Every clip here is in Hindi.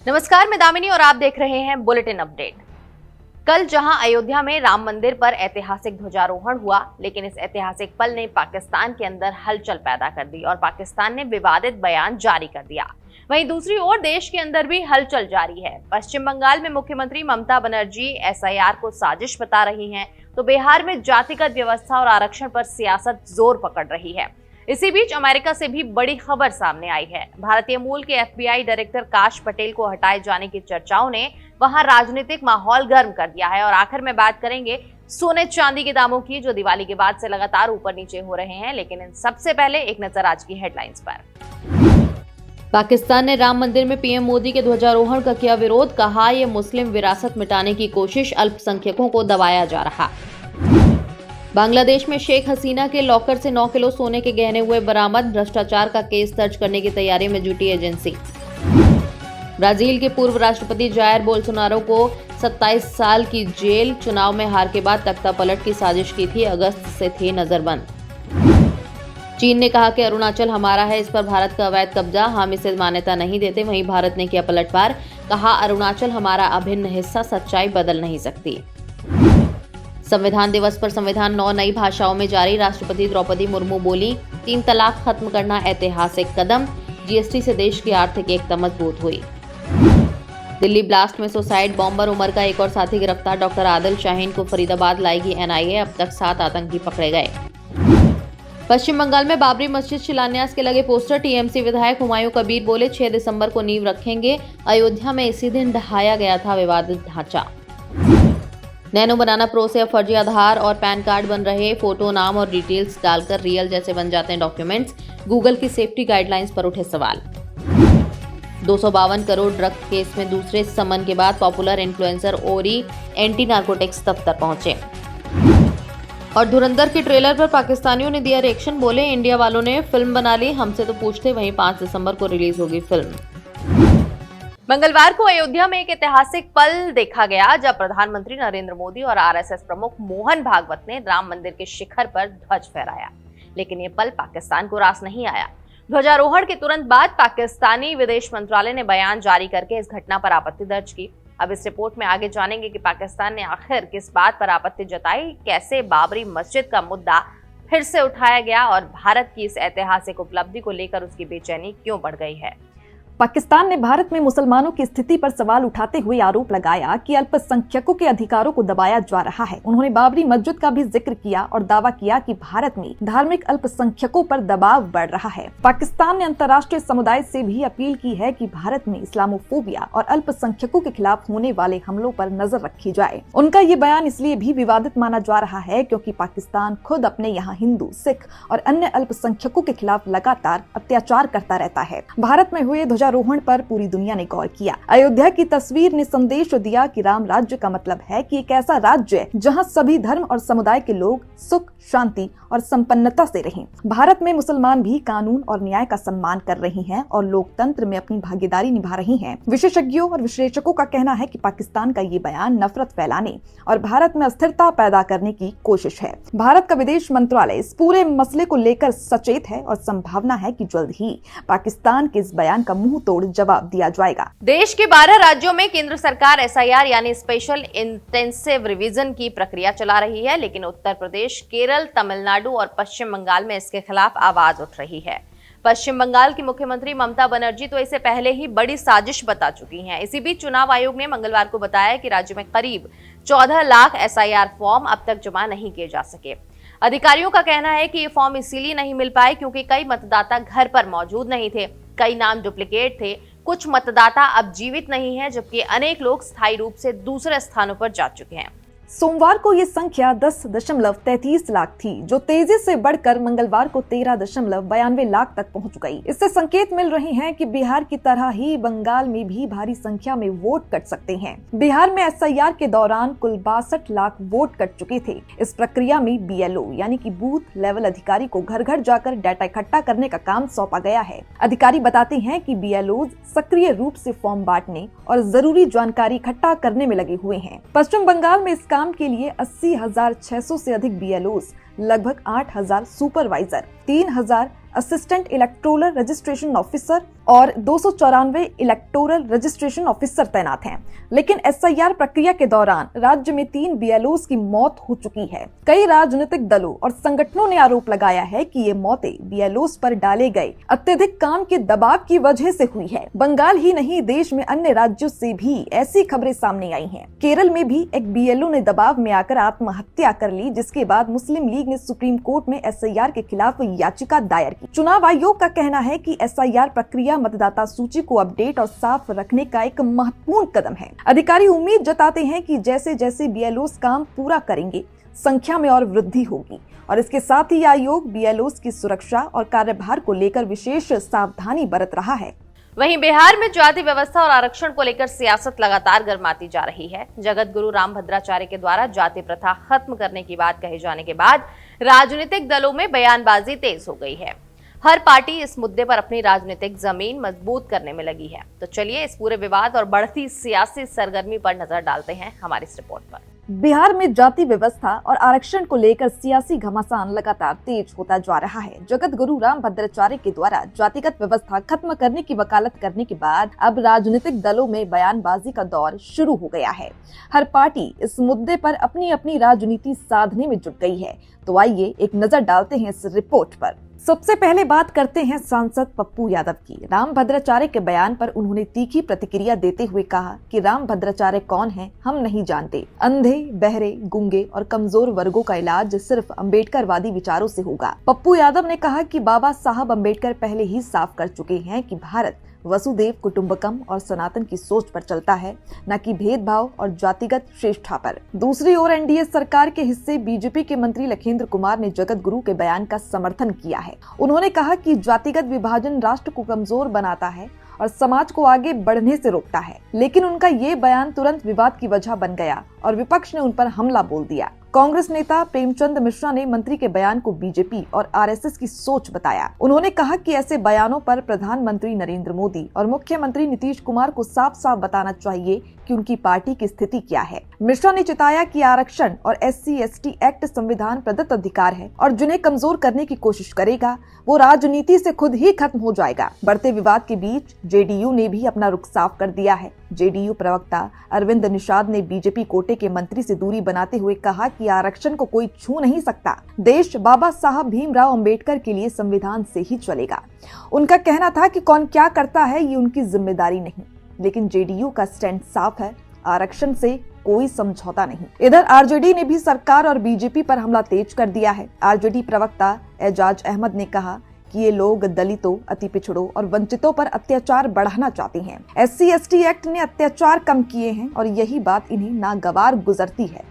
नमस्कार, मैं दामिनी और आप देख रहे हैं बुलेटिन अपडेट। कल जहां अयोध्या में राम मंदिर पर ऐतिहासिक ध्वजारोहण हुआ, लेकिन इस ऐतिहासिक पल ने पाकिस्तान के अंदर हलचल पैदा कर दी और पाकिस्तान ने विवादित बयान जारी कर दिया। वहीं दूसरी ओर देश के अंदर भी हलचल जारी है। पश्चिम बंगाल में मुख्यमंत्री ममता बनर्जी एसआईआर को साजिश बता रही हैं, तो बिहार में जातिगत व्यवस्था और आरक्षण पर सियासत जोर पकड़ रही है। इसी बीच अमेरिका से भी बड़ी खबर सामने आई है। भारतीय मूल के एफबीआई डायरेक्टर काश पटेल को हटाए जाने की चर्चाओं ने वहां राजनीतिक माहौल गर्म कर दिया है। और आखिर में बात करेंगे सोने चांदी के दामों की, जो दिवाली के बाद से लगातार ऊपर नीचे हो रहे हैं। लेकिन इन सबसे पहले एक नजर आज की हेडलाइंस पर। पाकिस्तान ने राम मंदिर में पीएम मोदी के ध्वजारोहण का किया विरोध, कहा यह मुस्लिम विरासत मिटाने की कोशिश, अल्पसंख्यकों को दबाया जा रहा। बांग्लादेश में शेख हसीना के लॉकर से 9 किलो सोने के गहने हुए बरामद, भ्रष्टाचार का केस दर्ज करने की तैयारी में जुटी एजेंसी। ब्राजील के पूर्व राष्ट्रपति जायर बोल्सोनारो को 27 साल की जेल, चुनाव में हार के बाद तख्ता पलट की साजिश की थी, अगस्त से थे नजरबंद। चीन ने कहा कि अरुणाचल हमारा है, इस पर भारत का अवैध कब्जा, हम इसे मान्यता नहीं देते। वहीं भारत ने किया पलटवार, कहा अरुणाचल हमारा अभिन्न हिस्सा, सच्चाई बदल नहीं सकती। संविधान दिवस पर संविधान 9 नई भाषाओं में जारी, राष्ट्रपति द्रौपदी मुर्मू बोली 3 तलाक खत्म करना ऐतिहासिक कदम, जीएसटी से देश की आर्थिक एकता मजबूत हुई। दिल्ली ब्लास्ट में सुसाइड बॉम्बर उमर का एक और साथी गिरफ्तार, डॉक्टर आदिल शाहीन को फरीदाबाद लाएगी एनआईए, अब तक 7 आतंकी पकड़े गए। पश्चिम बंगाल में बाबरी मस्जिद शिलान्यास के लगे पोस्टर, टीएमसी विधायक हुमायूं कबीर बोले 6 दिसंबर को नींव रखेंगे, अयोध्या में इसी दिन ढहाया गया था विवादित ढांचा। नैनो बनाना प्रो से अब फर्जी आधार और पैन कार्ड बन रहे, फोटो, नाम और डिटेल्स डालकर रियल जैसे बन जाते हैं डॉक्यूमेंट्स, गूगल की सेफ्टी गाइडलाइंस पर उठे सवाल। 252 करोड़ ड्रग केस में दूसरे समन के बाद पॉपुलर इन्फ्लुएंसर ओरी एंटी नार्कोटिक्स दफ्तर पहुंचे। और धुरंधर के ट्रेलर पर पाकिस्तानियों ने दिया रिएक्शन, बोले इंडिया वालों ने फिल्म बना ली, हमसे तो पूछते। वहीं 5 दिसंबर को रिलीज होगी फिल्म। मंगलवार को अयोध्या में एक ऐतिहासिक पल देखा गया, जब प्रधानमंत्री नरेंद्र मोदी और आरएसएस प्रमुख मोहन भागवत ने राम मंदिर के शिखर पर ध्वज फहराया। लेकिन ये पल पाकिस्तान को रास नहीं आया। ध्वजारोहण के तुरंत बाद पाकिस्तानी विदेश मंत्रालय ने बयान जारी करके इस घटना पर आपत्ति दर्ज की। अब इस रिपोर्ट में आगे जानेंगे कि पाकिस्तान ने आखिर किस बात पर आपत्ति जताई, कैसे बाबरी मस्जिद का मुद्दा फिर से उठाया गया और भारत की इस ऐतिहासिक उपलब्धि को लेकर उसकी बेचैनी क्यों बढ़ गई है। पाकिस्तान ने भारत में मुसलमानों की स्थिति पर सवाल उठाते हुए आरोप लगाया कि अल्पसंख्यकों के अधिकारों को दबाया जा रहा है। उन्होंने बाबरी मस्जिद का भी जिक्र किया और दावा किया कि भारत में धार्मिक अल्पसंख्यकों पर दबाव बढ़ रहा है। पाकिस्तान ने अंतर्राष्ट्रीय समुदाय से भी अपील की है कि भारत में इस्लामोफोबिया और अल्पसंख्यकों के खिलाफ होने वाले हमलों पर नजर रखी जाए। उनका ये बयान इसलिए भी विवादित माना जा रहा है क्योंकि पाकिस्तान खुद अपने यहाँ हिंदू, सिख और अन्य अल्पसंख्यकों के खिलाफ लगातार अत्याचार करता रहता है। भारत में हुए ध्वजारोहण पर पूरी दुनिया ने गौर किया। अयोध्या की तस्वीर ने संदेश दिया कि राम राज्य का मतलब है कि एक ऐसा राज्य है जहां सभी धर्म और समुदाय के लोग सुख, शांति और संपन्नता से रहें। भारत में मुसलमान भी कानून और न्याय का सम्मान कर रही हैं और लोकतंत्र में अपनी भागीदारी निभा रही हैं। विशेषज्ञों और विश्लेषकों का कहना है कि पाकिस्तान का ये बयान नफरत फैलाने और भारत में अस्थिरता पैदा करने की कोशिश है। भारत का विदेश मंत्रालय इस पूरे मसले को लेकर सचेत है और संभावना है कि जल्द ही पाकिस्तान के इस बयान का मुंह तोड़ जवाब दिया जाएगा। देश के 12 राज्यों में केंद्र सरकार एसआईआर यानी स्पेशल इंटेंसिव रिवीजन की प्रक्रिया चला रही है, लेकिन उत्तर प्रदेश, केरल, तमिलनाडु और पश्चिम बंगाल में इसके खिलाफ आवाज उठ रही है। पश्चिम बंगाल की मुख्यमंत्री ममता बनर्जी तो इसे पहले ही बड़ी साजिश बता चुकी हैं। इसी बीच चुनाव आयोग ने मंगलवार को बताया कि राज्य में करीब 14 लाख एसआईआर फॉर्म अब तक जमा नहीं किए जा सके। अधिकारियों का कहना है कि ये फॉर्म इसीलिए नहीं मिल पाए क्योंकि कई मतदाता घर पर मौजूद नहीं थे, कई नाम डुप्लीकेट थे, कुछ मतदाता अब जीवित नहीं हैं, जबकि अनेक लोग स्थायी रूप से दूसरे स्थानों पर जा चुके हैं। सोमवार को ये संख्या 10.33 लाख थी, जो तेजी से बढ़कर मंगलवार को 13.92 लाख तक पहुंच गई। इससे संकेत मिल रहे हैं कि बिहार की तरह ही बंगाल में भी भारी संख्या में वोट कट सकते हैं। बिहार में एसआईआर के दौरान कुल 62 लाख वोट कट चुके थे। इस प्रक्रिया में बीएलओ यानी कि बूथ लेवल अधिकारी को घर घर जाकर डाटा इकट्ठा करने का काम सौंपा गया है। अधिकारी बताते हैं कि बीएलओ सक्रिय रूप से फॉर्म बांटने और जरूरी जानकारी इकट्ठा करने में लगे हुए हैं। पश्चिम बंगाल में इस काम के लिए 80,600 से अधिक बीएलओ लगभग 8,000 supervisor, 3,000 assistant electoral registration officer और 294 इलेक्टोरल रजिस्ट्रेशन ऑफिसर तैनात हैं। लेकिन एसआईआर प्रक्रिया के दौरान राज्य में 3 बीएलओस की मौत हो चुकी है। कई राजनीतिक दलों और संगठनों ने आरोप लगाया है कि ये मौतें बीएलओस पर डाले गए अत्यधिक काम के दबाव की वजह से हुई है। बंगाल ही नहीं, देश में अन्य राज्यों से भी ऐसी खबरें सामने आई हैं। केरल में भी एक बीएलओ ने दबाव में आकर आत्महत्या कर ली, जिसके बाद मुस्लिम लीग ने सुप्रीम कोर्ट में एसआईआर के खिलाफ याचिका दायर की। चुनाव आयोग का कहना है कि एसआईआर प्रक्रिया मतदाता सूची को अपडेट और साफ रखने का एक महत्वपूर्ण कदम है। अधिकारी उम्मीद जताते हैं कि जैसे जैसे बीएलओस काम पूरा करेंगे, संख्या में और वृद्धि होगी और इसके साथ ही आयोग बीएलओस की सुरक्षा और कार्यभार को लेकर विशेष सावधानी बरत रहा है। वहीं बिहार में जाति व्यवस्था और आरक्षण को लेकर सियासत लगातार गर्माती जा रही है। जगत गुरु रामभद्राचार्य के द्वारा जाति प्रथा खत्म करने की बात कहे जाने के बाद राजनीतिक दलों में बयानबाजी तेज हो गई है। हर पार्टी इस मुद्दे पर अपनी राजनीतिक जमीन मजबूत करने में लगी है। तो चलिए इस पूरे विवाद और बढ़ती सियासी सरगर्मी पर नजर डालते हैं हमारी इस रिपोर्ट पर। बिहार में जाति व्यवस्था और आरक्षण को लेकर सियासी घमासान लगातार तेज होता जा रहा है। जगत गुरु रामभद्राचार्य के द्वारा जातिगत व्यवस्था खत्म करने की वकालत करने के बाद अब राजनीतिक दलों में बयानबाजी का दौर शुरू हो गया है। हर पार्टी इस मुद्दे पर अपनी अपनी राजनीति साधने में जुट गई है। तो आइए एक नजर डालते हैं इस रिपोर्ट पर। सबसे पहले बात करते हैं सांसद पप्पू यादव की। रामभद्राचार्य के बयान पर उन्होंने तीखी प्रतिक्रिया देते हुए कहा कि रामभद्राचार्य कौन है हम नहीं जानते। अंधे, बहरे, गूंगे और कमजोर वर्गों का इलाज सिर्फ अंबेडकरवादी विचारों से होगा। पप्पू यादव ने कहा कि बाबा साहब अंबेडकर पहले ही साफ कर चुके हैं कि भारत वसुदेव कुटुंबकम और सनातन की सोच पर चलता है, न कि भेदभाव और जातिगत श्रेष्ठता पर। दूसरी ओर एनडीए सरकार के हिस्से बीजेपी के मंत्री लखेंद्र कुमार ने जगत गुरु के बयान का समर्थन किया है। उन्होंने कहा कि जातिगत विभाजन राष्ट्र को कमजोर बनाता है और समाज को आगे बढ़ने से रोकता है। लेकिन उनका ये बयान तुरंत विवाद की वजह बन गया और विपक्ष ने उन पर हमला बोल दिया। कांग्रेस नेता प्रेमचंद मिश्रा ने मंत्री के बयान को बीजेपी और आरएसएस की सोच बताया। उन्होंने कहा कि ऐसे बयानों पर प्रधानमंत्री नरेंद्र मोदी और मुख्यमंत्री नीतीश कुमार को साफ साफ बताना चाहिए कि उनकी पार्टी की स्थिति क्या है। मिश्रा ने चिताया कि आरक्षण और SC/ST एक्ट संविधान प्रदत्त अधिकार है और जिन्हें कमजोर करने की कोशिश करेगा वो राजनीति से खुद ही खत्म हो जाएगा। बढ़ते विवाद के बीच जेडीयू ने भी अपना रुख साफ कर दिया है। जेडीयू प्रवक्ता अरविंद निषाद ने बीजेपी कोटे के मंत्री से दूरी बनाते हुए कहा कि आरक्षण को कोई छू नहीं सकता। देश बाबा साहब भीमराव अंबेडकर के लिए संविधान से ही चलेगा। उनका कहना था कि कौन क्या करता है ये उनकी जिम्मेदारी नहीं। लेकिन जेडीयू का स्टैंड साफ है, आरक्षण से कोई समझौता नहीं। इधर आरजेडी ने भी सरकार और बीजेपी पर हमला तेज कर दिया है। आरजेडी प्रवक्ता एजाज अहमद ने कहा कि ये लोग दलितों, अति पिछड़ों और वंचितों पर अत्याचार बढ़ाना चाहते हैं। SC/ST एक्ट ने अत्याचार कम किए हैं और यही बात इन्हें नागवार गुजरती है।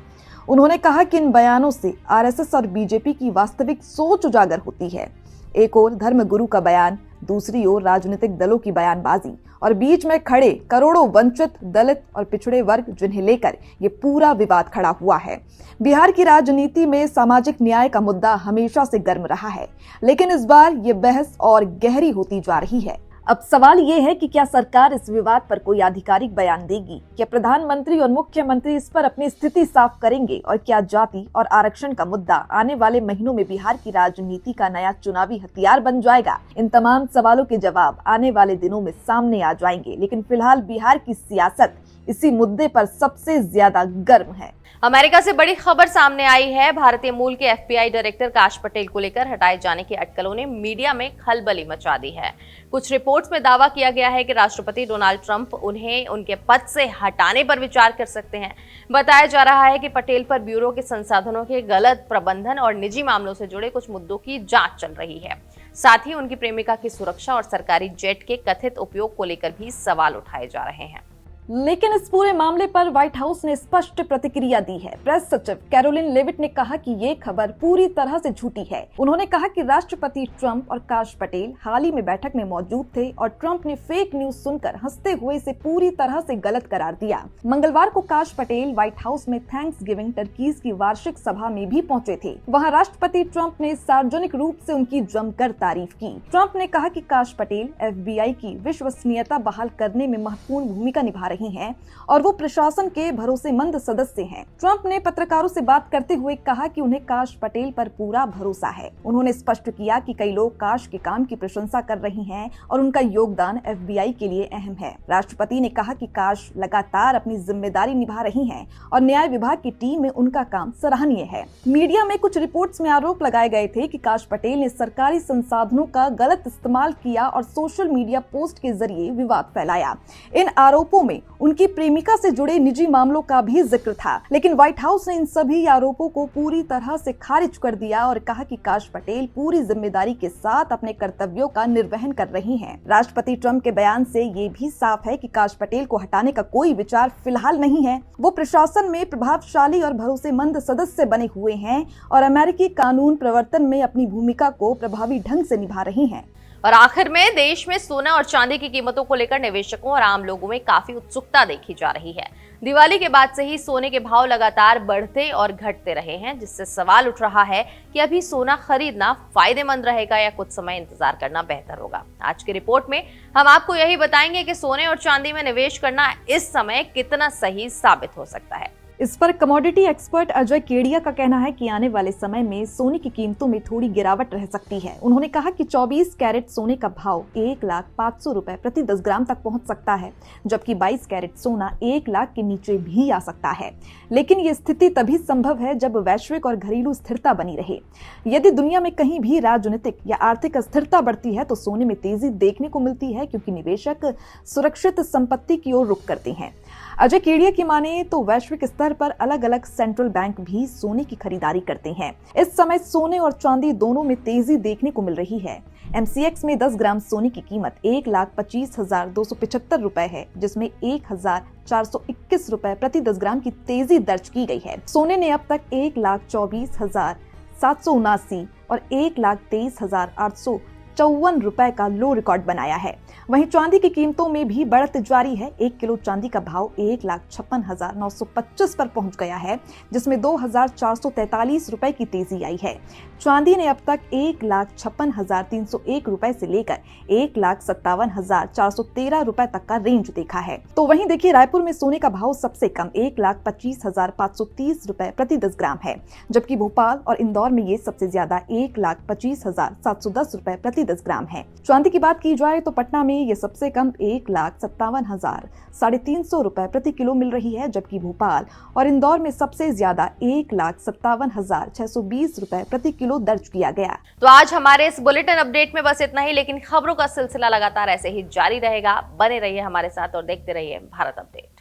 उन्होंने कहा कि इन बयानों से आरएसएस और बीजेपी की वास्तविक सोच उजागर होती है। एक ओर धर्मगुरु का बयान, दूसरी ओर राजनीतिक दलों की बयानबाजी और बीच में खड़े करोड़ों वंचित, दलित और पिछड़े वर्ग, जिन्हें लेकर ये पूरा विवाद खड़ा हुआ है। बिहार की राजनीति में सामाजिक न्याय का मुद्दा हमेशा से गर्म रहा है, लेकिन इस बार ये बहस और गहरी होती जा रही है। अब सवाल ये है कि क्या सरकार इस विवाद पर कोई आधिकारिक बयान देगी? क्या प्रधानमंत्री और मुख्यमंत्री इस पर अपनी स्थिति साफ करेंगे? और क्या जाति और आरक्षण का मुद्दा आने वाले महीनों में बिहार की राजनीति का नया चुनावी हथियार बन जाएगा? इन तमाम सवालों के जवाब आने वाले दिनों में सामने आ जाएंगे। लेकिन फिलहाल बिहार की सियासत इसी मुद्दे पर सबसे ज्यादा गर्म है। अमेरिका से बड़ी खबर सामने आई है। भारतीय मूल के FBI डायरेक्टर काश पटेल को लेकर हटाए जाने की अटकलों ने मीडिया में खलबली मचा दी है। कुछ रिपोर्ट्स में दावा किया गया है कि राष्ट्रपति डोनाल्ड ट्रंप उन्हें उनके पद से हटाने पर विचार कर सकते हैं। बताया जा रहा है कि पटेल पर ब्यूरो के संसाधनों के गलत प्रबंधन और निजी मामलों से जुड़े कुछ मुद्दों की जांच चल रही है। साथ ही उनकी प्रेमिका की सुरक्षा और सरकारी जेट के कथित उपयोग को लेकर भी सवाल उठाए जा रहे हैं। लेकिन इस पूरे मामले पर व्हाइट हाउस ने स्पष्ट प्रतिक्रिया दी है। प्रेस सचिव कैरोलिन लेविट ने कहा कि ये खबर पूरी तरह से झूठी है। उन्होंने कहा कि राष्ट्रपति ट्रंप और काश पटेल हाल ही में बैठक में मौजूद थे और ट्रंप ने फेक न्यूज सुनकर हंसते हुए इसे पूरी तरह से गलत करार दिया। मंगलवार को काश पटेल व्हाइट हाउस में थैंक्स गिविंग टर्कीज की वार्षिक सभा में भी पहुंचे थे। वहां राष्ट्रपति ट्रंप ने सार्वजनिक रूप से उनकी जमकर तारीफ की। ट्रंप ने कहा कि काश पटेल FBI की विश्वसनीयता बहाल करने में महत्वपूर्ण भूमिका निभा रही रही हैं और वो प्रशासन के भरोसेमंद सदस्य हैं। ट्रंप ने पत्रकारों से बात करते हुए कहा कि उन्हें काश पटेल पर पूरा भरोसा है। उन्होंने स्पष्ट किया कि कई लोग काश के काम की प्रशंसा कर रही हैं और उनका योगदान FBI के लिए अहम है। राष्ट्रपति ने कहा कि काश लगातार अपनी जिम्मेदारी निभा रही हैं और न्याय विभाग की टीम में उनका काम सराहनीय है। मीडिया में कुछ रिपोर्ट्स में आरोप लगाए गए थे कि काश पटेल ने सरकारी संसाधनों का गलत इस्तेमाल किया और सोशल मीडिया पोस्ट के जरिए विवाद फैलाया। इन आरोपों में उनकी प्रेमिका से जुड़े निजी मामलों का भी जिक्र था, लेकिन व्हाइट हाउस ने इन सभी आरोपों को पूरी तरह से खारिज कर दिया और कहा कि काश पटेल पूरी जिम्मेदारी के साथ अपने कर्तव्यों का निर्वहन कर रही हैं। राष्ट्रपति ट्रंप के बयान से ये भी साफ है कि काश पटेल को हटाने का कोई विचार फिलहाल नहीं है। वो प्रशासन में प्रभावशाली और भरोसेमंद सदस्य बने हुए हैं और अमेरिकी कानून प्रवर्तन में अपनी भूमिका को प्रभावी ढंग से निभा रही हैं। और आखिर में देश में सोना और चांदी की कीमतों को लेकर निवेशकों और आम लोगों में काफी उत्सुकता देखी जा रही है। दिवाली के बाद से ही सोने के भाव लगातार बढ़ते और घटते रहे हैं, जिससे सवाल उठ रहा है कि अभी सोना खरीदना फायदेमंद रहेगा या कुछ समय इंतजार करना बेहतर होगा। आज की रिपोर्ट में हम आपको यही बताएंगे कि सोने और चांदी में निवेश करना इस समय कितना सही साबित हो सकता है। इस पर कमोडिटी एक्सपर्ट अजय केडिया का कहना है कि आने वाले समय में सोने की कीमतों में थोड़ी गिरावट रह सकती है। उन्होंने कहा कि 24 कैरेट सोने का भाव 1,05,000 रुपए प्रति 10 ग्राम तक पहुंच सकता है, जबकि 22 कैरेट सोना 1 लाख के नीचे भी आ सकता है। लेकिन ये स्थिति तभी संभव है जब वैश्विक और घरेलू स्थिरता बनी रहे। यदि दुनिया में कहीं भी राजनीतिक या आर्थिक अस्थिरता बढ़ती है तो सोने में तेजी देखने को मिलती है, क्योंकि निवेशक सुरक्षित संपत्ति की ओर रुख करते हैं। अजय केडिया की माने तो वैश्विक स्तर पर अलग अलग सेंट्रल बैंक भी सोने की खरीदारी करते हैं। इस समय सोने और चांदी दोनों में तेजी देखने को मिल रही है। MCX में 10 ग्राम सोने की कीमत 1,25,275 रुपए है, जिसमें 1,421 रुपए प्रति 10 ग्राम की तेजी दर्ज की गई है। सोने ने अब तक 1,24,779 और 1,23,854 रुपए का लो रिकॉर्ड बनाया है। वहीं चांदी की कीमतों में भी बढ़त जारी है। 1 किलो चांदी का भाव 1,56,925 पर पहुंच गया है, जिसमें 2,443 रुपए की तेजी आई है। चांदी ने अब तक 1,56,301 रुपए से लेकर 1,57,413 रुपए तक का रेंज देखा है। तो वहीं देखिए, रायपुर में सोने का भाव सबसे कम 1,25,530 रुपए प्रति 10 ग्राम है, जबकि भोपाल और इंदौर में ये सबसे ज्यादा 1,25,710 रुपए प्रति 10 ग्राम है। चांदी की बात की जाए तो पटना में ये सबसे कम 1,57,350 रुपए प्रति किलो मिल रही है, जबकि भोपाल और इंदौर में सबसे ज्यादा 1,57,620 रुपए प्रति किलो दर्ज किया गया। तो आज हमारे इस बुलेटिन अपडेट में बस इतना ही, लेकिन खबरों का सिलसिला लगातार ऐसे ही जारी रहेगा। बने रहिए हमारे साथ और देखते रहिए भारत अपडेट।